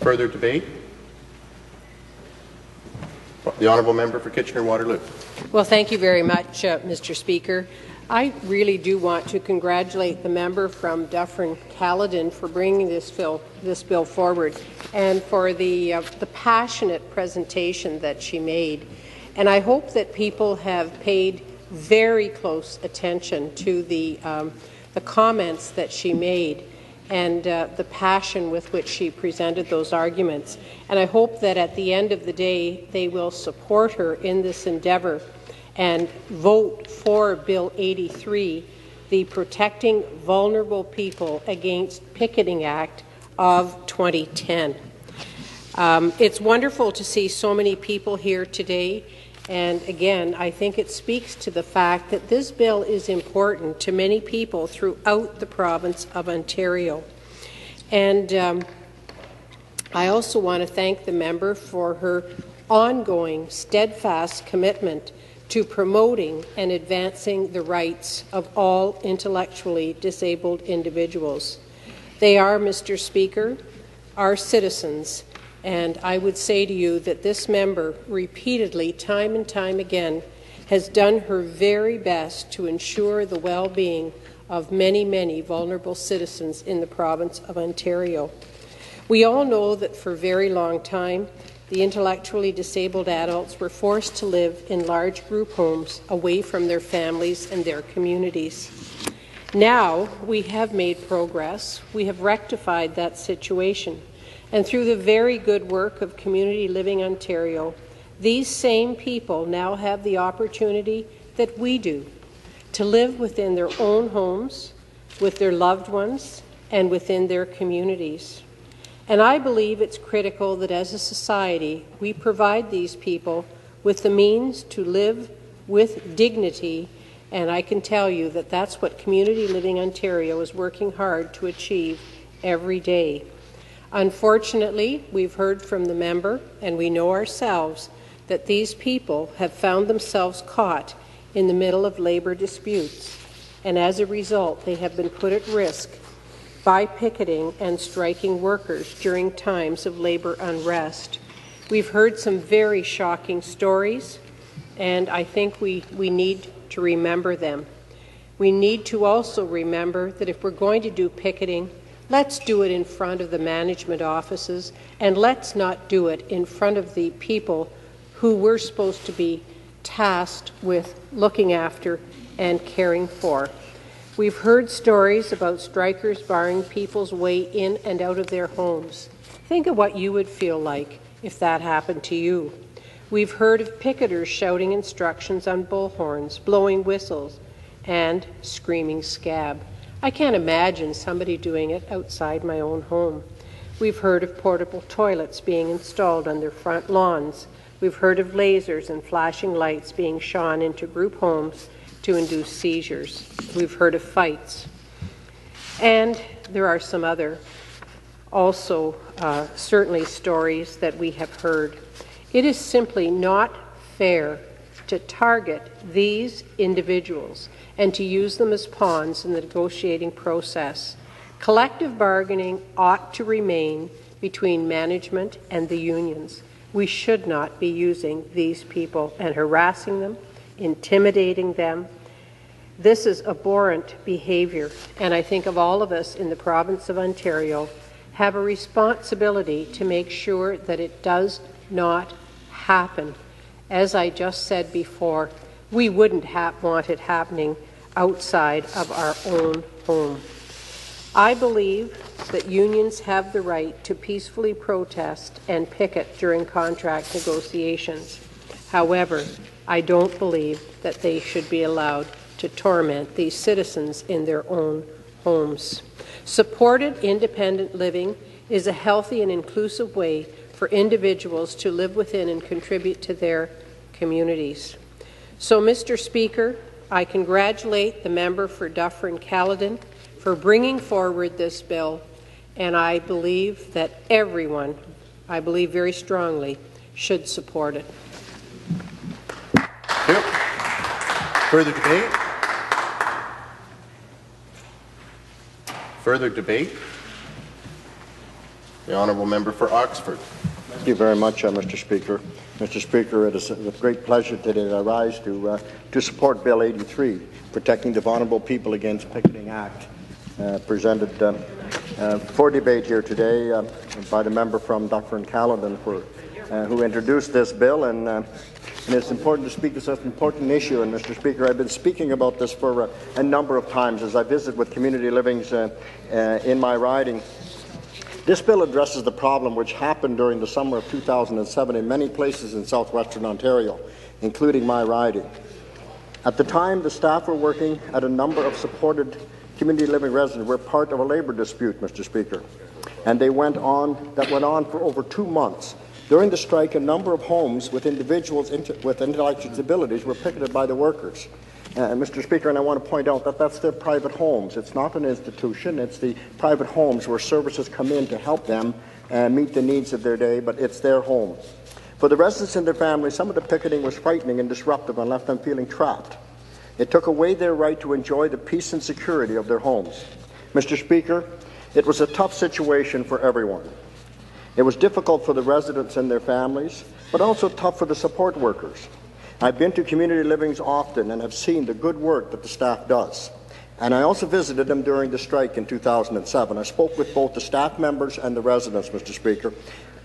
Further debate? The honourable member for Kitchener-Waterloo. Well, thank you very much, Mr. Speaker. I really do want to congratulate the member from Dufferin-Caledon for bringing this bill forward and for the passionate presentation that she made. And I hope that people have paid very close attention to the comments that she made and the passion with which she presented those arguments. And I hope that at the end of the day, they will support her in this endeavour and vote for Bill 83, the Protecting Vulnerable People Against Picketing Act of 2010. It's wonderful to see so many people here today. And again, I think it speaks to the fact that this bill is important to many people throughout the province of Ontario. And I also want to thank the member for her ongoing, steadfast commitment to promoting and advancing the rights of all intellectually disabled individuals. They are, Mr. Speaker, our citizens. And I would say to you that this member repeatedly, time and time again, has done her very best to ensure the well-being of many, many vulnerable citizens in the province of Ontario. We all know that for a very long time, the intellectually disabled adults were forced to live in large group homes away from their families and their communities. Now we have made progress. We have rectified that situation. And through the very good work of Community Living Ontario, these same people now have the opportunity that we do to live within their own homes, with their loved ones, and within their communities. And I believe it's critical that as a society, we provide these people with the means to live with dignity, and I can tell you that that's what Community Living Ontario is working hard to achieve every day. Unfortunately, we've heard from the member, and we know ourselves, that these people have found themselves caught in the middle of labour disputes, and as a result, they have been put at risk by picketing and striking workers during times of labour unrest. We've heard some very shocking stories, and I think we need to remember them. We need to also remember that if we're going to do picketing, let's do it in front of the management offices, and let's not do it in front of the people who we're supposed to be tasked with looking after and caring for. We've heard stories about strikers barring people's way in and out of their homes. Think of what you would feel like if that happened to you. We've heard of picketers shouting instructions on bullhorns, blowing whistles, and screaming scab. I can't imagine somebody doing it outside my own home. We've heard of portable toilets being installed on their front lawns. We've heard of lasers and flashing lights being shone into group homes to induce seizures. We've heard of fights. And there are some other also certainly stories that we have heard. It is simply not fair to target these individuals and to use them as pawns in the negotiating process. Collective bargaining ought to remain between management and the unions. We should not be using these people and harassing them, intimidating them. This is abhorrent behaviour, and I think of all of us in the province of Ontario have a responsibility to make sure that it does not happen. As I just said before, we wouldn't want it happening outside of our own home. I believe that unions have the right to peacefully protest and picket during contract negotiations. However, I don't believe that they should be allowed to torment these citizens in their own homes. Supported independent living is a healthy and inclusive way for individuals to live within and contribute to their communities. So, Mr. Speaker, I congratulate the member for Dufferin-Caledon for bringing forward this bill, and I believe that everyone, I believe very strongly, should support it. Thank you. Further debate? Further debate? The honourable member for Oxford. Thank you very much, Mr. Speaker. Mr. Speaker, it is with great pleasure today that I rise to support Bill 83, Protecting the Vulnerable People Against Picketing Act, presented for debate here today by the member from Dufferin-Caledon who introduced this bill. And it's important to speak to such an important issue. And, Mr. Speaker, I've been speaking about this for a number of times as I visit with community livings in my riding. This bill addresses the problem which happened during the summer of 2007 in many places in southwestern Ontario, including my riding. At the time, the staff were working at a number of supported community living residents were part of a labour dispute, Mr. Speaker, and that went on for over 2 months. During the strike, a number of homes with individuals with intellectual disabilities were picketed by the workers. Mr. Speaker, and I want to point out that that's their private homes. It's not an institution. It's the private homes where services come in to help them meet the needs of their day, but it's their home. For the residents and their families, some of the picketing was frightening and disruptive and left them feeling trapped. It took away their right to enjoy the peace and security of their homes. Mr. Speaker, it was a tough situation for everyone. It was difficult for the residents and their families, but also tough for the support workers. I've been to community livings often and have seen the good work that the staff does. And I also visited them during the strike in 2007. I spoke with both the staff members and the residents, Mr. Speaker,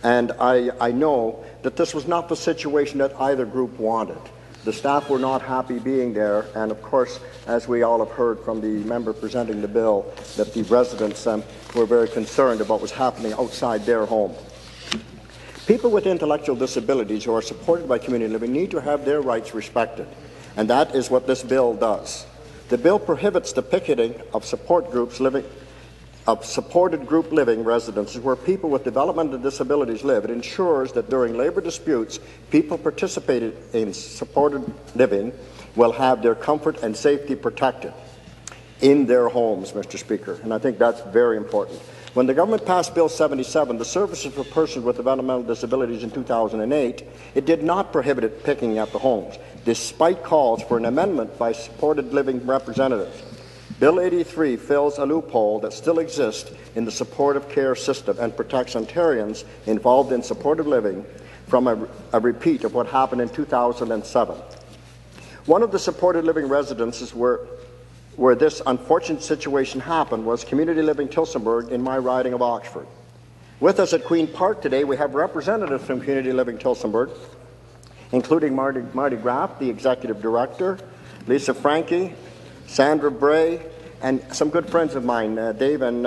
and I know that this was not the situation that either group wanted. The staff were not happy being there, and of course, as we all have heard from the member presenting the bill, that the residents were very concerned about what was happening outside their home. People with intellectual disabilities who are supported by community living need to have their rights respected, and that is what this bill does. The bill prohibits the picketing of supported group living residences where people with developmental disabilities live. It ensures that during labour disputes, people participating in supported living will have their comfort and safety protected in their homes, Mr. Speaker, and I think that's very important. When the government passed Bill 77, the Services for Persons with Developmental Disabilities in 2008, it did not prohibit picking at the homes, despite calls for an amendment by supported living representatives. Bill 83 fills a loophole that still exists in the supportive care system and protects Ontarians involved in supportive living from a repeat of what happened in 2007. One of the supported living residences where this unfortunate situation happened was Community Living Tillsonburg in my riding of Oxford. With us at Queen Park today, we have representatives from Community Living Tillsonburg, including Marty Graff, the Executive Director, Lisa Frankie, Sandra Bray, and some good friends of mine, Dave and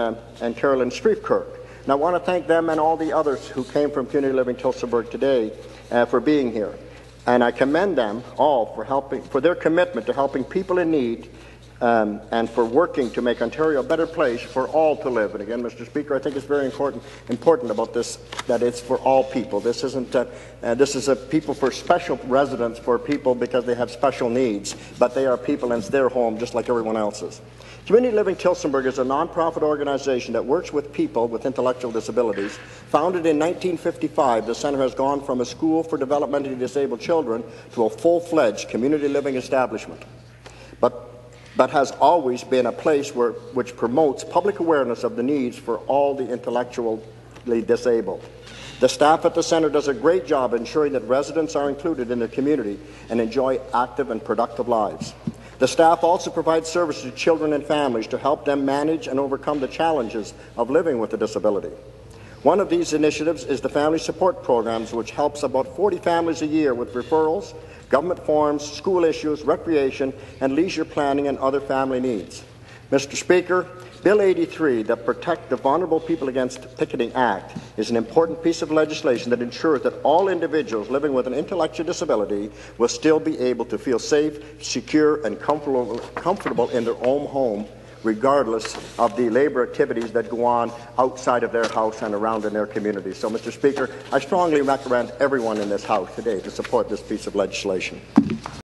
Carolyn Streefkirk. And I want to thank them and all the others who came from Community Living Tillsonburg today for being here. And I commend them all for their commitment to helping people in need and for working to make Ontario a better place for all to live. And again, Mr. Speaker, I think it's very important about this, that it's for all people. This isn't this is a people for special residents for people because they have special needs, but they are people and it's their home just like everyone else's. Community Living Tillsonburg is a non-profit organization that works with people with intellectual disabilities. Founded in 1955, the centre has gone from a school for developmentally disabled children to a full-fledged community living establishment, but has always been a place which promotes public awareness of the needs for all the intellectually disabled. The staff at the centre does a great job ensuring that residents are included in their community and enjoy active and productive lives. The staff also provides services to children and families to help them manage and overcome the challenges of living with a disability. One of these initiatives is the Family Support Programs, which helps about 40 families a year with referrals, government forms, school issues, recreation, and leisure planning and other family needs. Mr. Speaker, Bill 83, the Protect the Vulnerable People Against Picketing Act, is an important piece of legislation that ensures that all individuals living with an intellectual disability will still be able to feel safe, secure, and comfortable in their own home, regardless of the labour activities that go on outside of their house and around in their community. So, Mr. Speaker, I strongly recommend everyone in this House today to support this piece of legislation.